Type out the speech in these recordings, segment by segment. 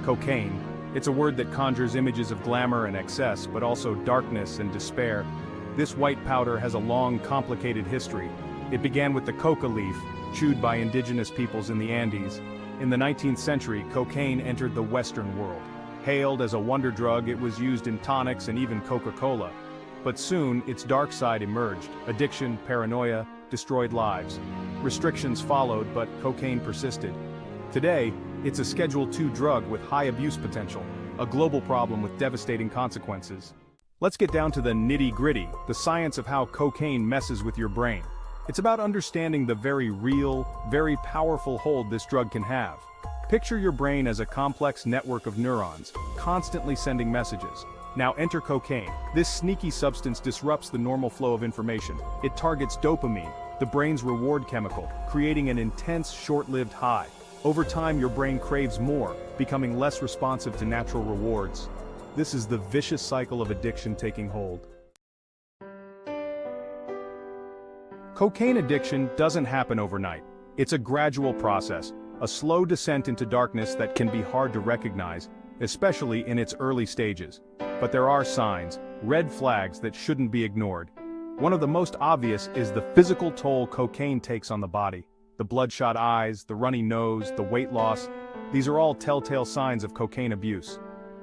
Cocaine. It's a word that conjures images of glamour and excess, but also darkness and despair. This white powder has a long, complicated history. It began with the coca leaf, chewed by indigenous peoples in the Andes. In the 19th century, cocaine entered the Western world. Hailed as a wonder drug, it was used in tonics and even Coca-Cola. But soon, its dark side emerged. Addiction, paranoia, destroyed lives. Restrictions followed, but cocaine persisted. Today, it's a Schedule II drug with high abuse potential, a global problem with devastating consequences. Let's get down to the nitty-gritty, the science of how cocaine messes with your brain. It's about understanding the very real, very powerful hold this drug can have. Picture your brain as a complex network of neurons, constantly sending messages. Now enter cocaine. This sneaky substance disrupts the normal flow of information. It targets dopamine, the brain's reward chemical, creating an intense, short-lived high. Over time, your brain craves more, becoming less responsive to natural rewards. This is the vicious cycle of addiction taking hold. Cocaine addiction doesn't happen overnight. It's a gradual process, a slow descent into darkness that can be hard to recognize, especially in its early stages. But there are signs, red flags that shouldn't be ignored. One of the most obvious is the physical toll cocaine takes on the body. The bloodshot eyes, the runny nose, the weight loss, these are all telltale signs of cocaine abuse.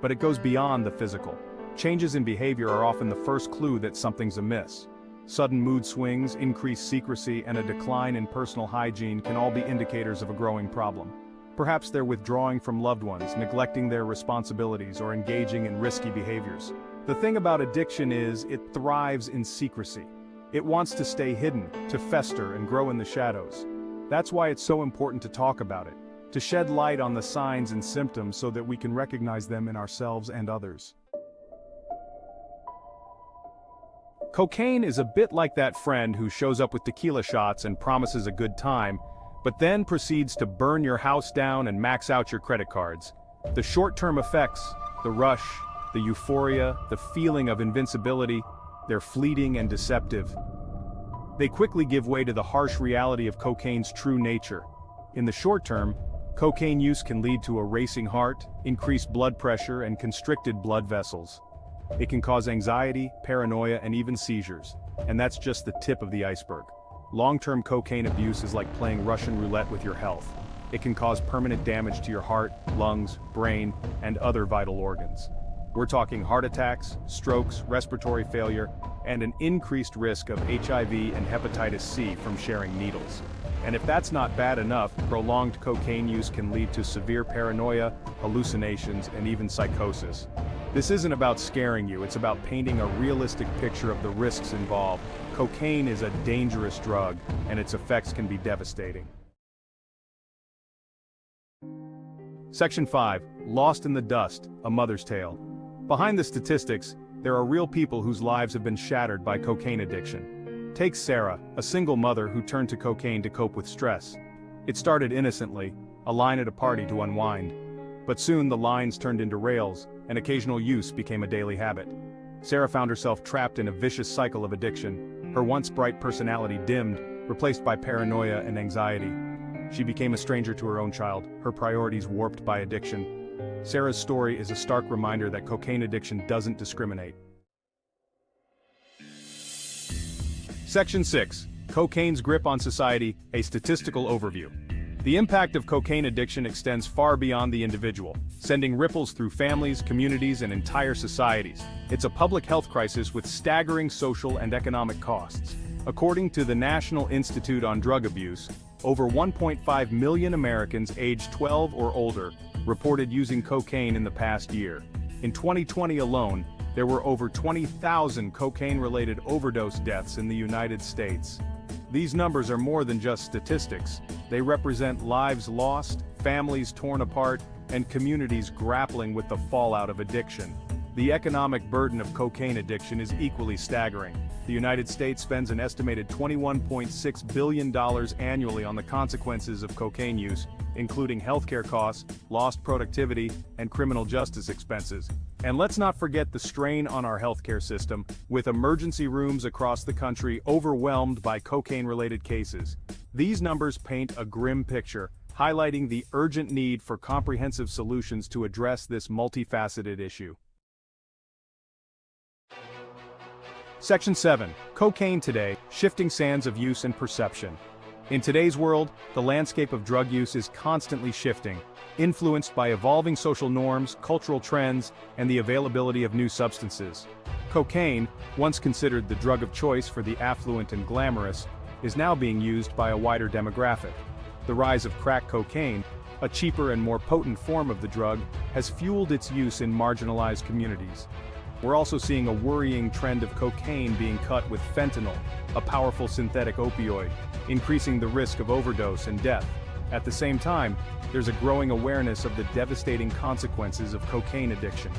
But it goes beyond the physical. Changes in behavior are often the first clue that something's amiss. Sudden mood swings, increased secrecy, and a decline in personal hygiene can all be indicators of a growing problem. Perhaps they're withdrawing from loved ones, neglecting their responsibilities, or engaging in risky behaviors. The thing about addiction is, it thrives in secrecy. It wants to stay hidden, to fester and grow in the shadows. That's why it's so important to talk about it, to shed light on the signs and symptoms so that we can recognize them in ourselves and others. Cocaine is a bit like that friend who shows up with tequila shots and promises a good time, but then proceeds to burn your house down and max out your credit cards. The short-term effects, the rush, the euphoria, the feeling of invincibility, they're fleeting and deceptive. They quickly give way to the harsh reality of cocaine's true nature. In the short term, cocaine use can lead to a racing heart, increased blood pressure, and constricted blood vessels. It can cause anxiety, paranoia, and even seizures. And that's just the tip of the iceberg. Long-term cocaine abuse is like playing Russian roulette with your health. It can cause permanent damage to your heart, lungs, brain, and other vital organs. We're talking heart attacks, strokes, respiratory failure, and an increased risk of HIV and hepatitis C from sharing needles. And if that's not bad enough, prolonged cocaine use can lead to severe paranoia, hallucinations, and even psychosis. This isn't about scaring you, it's about painting a realistic picture of the risks involved. Cocaine is a dangerous drug, and its effects can be devastating. Section 5. Lost in the Dust, A Mother's Tale. Behind the statistics, there are real people whose lives have been shattered by cocaine addiction. Take Sarah, a single mother who turned to cocaine to cope with stress. It started innocently, a line at a party to unwind. But soon the lines turned into rails, and occasional use became a daily habit. Sarah found herself trapped in a vicious cycle of addiction. Her once bright personality dimmed, replaced by paranoia and anxiety. She became a stranger to her own child, her priorities warped by addiction. Sarah's story is a stark reminder that cocaine addiction doesn't discriminate. Section 6. Cocaine's Grip on Society, a Statistical Overview. The impact of cocaine addiction extends far beyond the individual, sending ripples through families, communities, and entire societies. It's a public health crisis with staggering social and economic costs. According to the National Institute on Drug Abuse, over 1.5 million Americans aged 12 or older reported using cocaine in the past year. In 2020 alone, there were over 20,000 cocaine-related overdose deaths in the United States. These numbers are more than just statistics. They represent lives lost, families torn apart, and communities grappling with the fallout of addiction. The economic burden of cocaine addiction is equally staggering. The United States spends an estimated $21.6 billion annually on the consequences of cocaine use, including healthcare costs, lost productivity, and criminal justice expenses. And let's not forget the strain on our healthcare system, with emergency rooms across the country overwhelmed by cocaine-related cases. These numbers paint a grim picture, highlighting the urgent need for comprehensive solutions to address this multifaceted issue. Section 7. Cocaine today, shifting sands of use and perception. In today's world, the landscape of drug use is constantly shifting, influenced by evolving social norms, cultural trends, and the availability of new substances. Cocaine, once considered the drug of choice for the affluent and glamorous, is now being used by a wider demographic. The rise of crack cocaine, a cheaper and more potent form of the drug, has fueled its use in marginalized communities. We're also seeing a worrying trend of cocaine being cut with fentanyl, a powerful synthetic opioid, increasing the risk of overdose and death. At the same time, there's a growing awareness of the devastating consequences of cocaine addiction.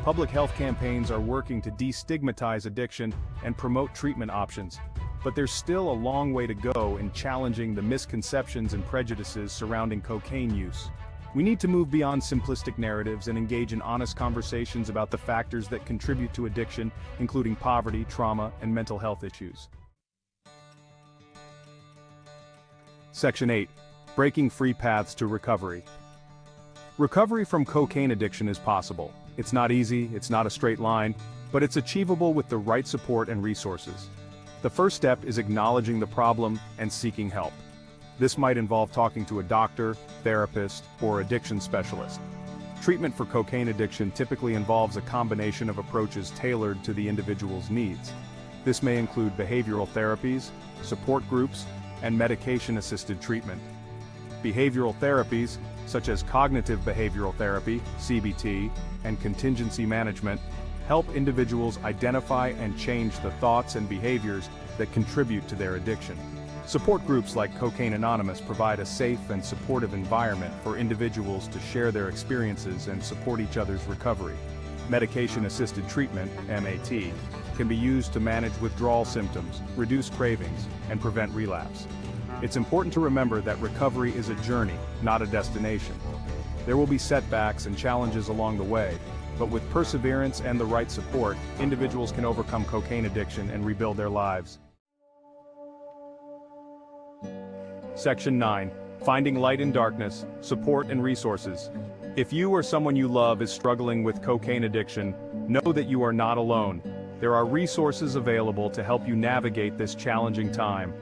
Public health campaigns are working to destigmatize addiction and promote treatment options, but there's still a long way to go in challenging the misconceptions and prejudices surrounding cocaine use. We need to move beyond simplistic narratives and engage in honest conversations about the factors that contribute to addiction, including poverty, trauma, and mental health issues. Section 8. Breaking free paths to recovery. Recovery from cocaine addiction is possible. It's not easy, it's not a straight line, but it's achievable with the right support and resources. The first step is acknowledging the problem and seeking help. This might involve talking to a doctor, therapist, or addiction specialist. Treatment for cocaine addiction typically involves a combination of approaches tailored to the individual's needs. This may include behavioral therapies, support groups, and medication-assisted treatment. Behavioral therapies, such as cognitive behavioral therapy, CBT, and contingency management, help individuals identify and change the thoughts and behaviors that contribute to their addiction. Support groups like Cocaine Anonymous provide a safe and supportive environment for individuals to share their experiences and support each other's recovery. Medication-assisted treatment, MAT, can be used to manage withdrawal symptoms, reduce cravings, and prevent relapse. It's important to remember that recovery is a journey, not a destination. There will be setbacks and challenges along the way, but with perseverance and the right support, individuals can overcome cocaine addiction and rebuild their lives. Section 9. Finding light in darkness, support and resources. If you or someone you love is struggling with cocaine addiction, know that you are not alone. There are resources available to help you navigate this challenging time.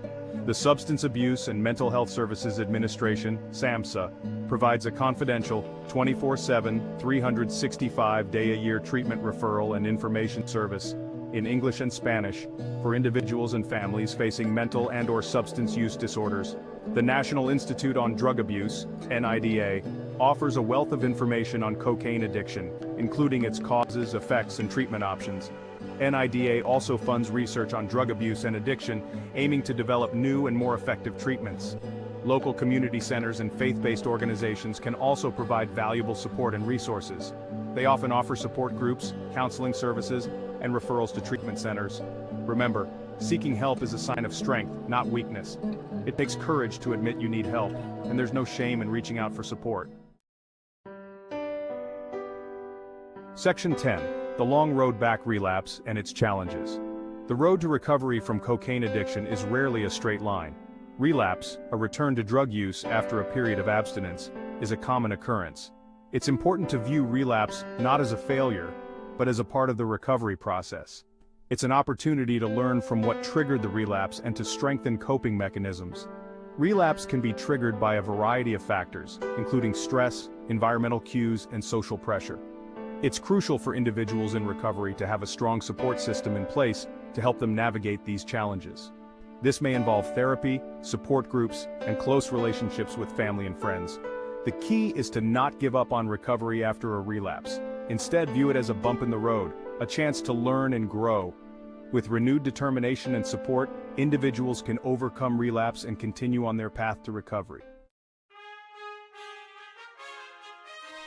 The Substance Abuse and Mental Health Services Administration, SAMHSA, provides a confidential, 24/7, 365-day-a-year treatment referral and information service in English and Spanish for individuals and families facing mental and/or substance use disorders. The National Institute on Drug Abuse, NIDA, offers a wealth of information on cocaine addiction, including its causes, effects, and treatment options. NIDA also funds research on drug abuse and addiction, aiming to develop new and more effective treatments. Local community centers and faith-based organizations can also provide valuable support and resources. They often offer support groups, counseling services, and referrals to treatment centers. Remember, seeking help is a sign of strength, not weakness. It takes courage to admit you need help, and there's no shame in reaching out for support. Section 10. The long road back relapse and its challenges. The road to recovery from cocaine addiction is rarely a straight line. Relapse, a return to drug use after a period of abstinence, is a common occurrence. It's important to view relapse not as a failure, but as a part of the recovery process. It's an opportunity to learn from what triggered the relapse and to strengthen coping mechanisms. Relapse can be triggered by a variety of factors, including stress, environmental cues, and social pressure. It's crucial for individuals in recovery to have a strong support system in place to help them navigate these challenges. This may involve therapy, support groups, and close relationships with family and friends. The key is to not give up on recovery after a relapse. Instead, view it as a bump in the road, a chance to learn and grow. With renewed determination and support, individuals can overcome relapse and continue on their path to recovery.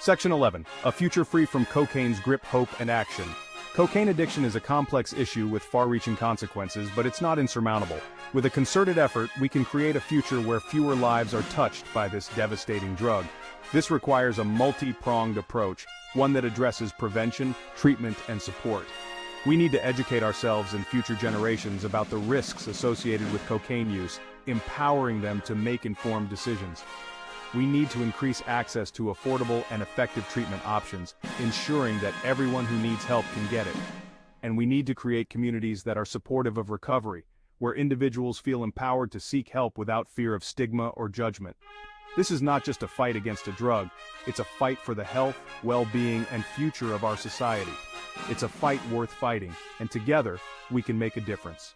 Section 11. A future free from cocaine's grip, hope, and action. Cocaine addiction is a complex issue with far-reaching consequences, but it's not insurmountable. With a concerted effort, we can create a future where fewer lives are touched by this devastating drug. This requires a multi-pronged approach, one that addresses prevention, treatment, and support. We need to educate ourselves and future generations about the risks associated with cocaine use, empowering them to make informed decisions. We need to increase access to affordable and effective treatment options, ensuring that everyone who needs help can get it. And we need to create communities that are supportive of recovery, where individuals feel empowered to seek help without fear of stigma or judgment. This is not just a fight against a drug, it's a fight for the health, well-being, and future of our society. It's a fight worth fighting, and together, we can make a difference.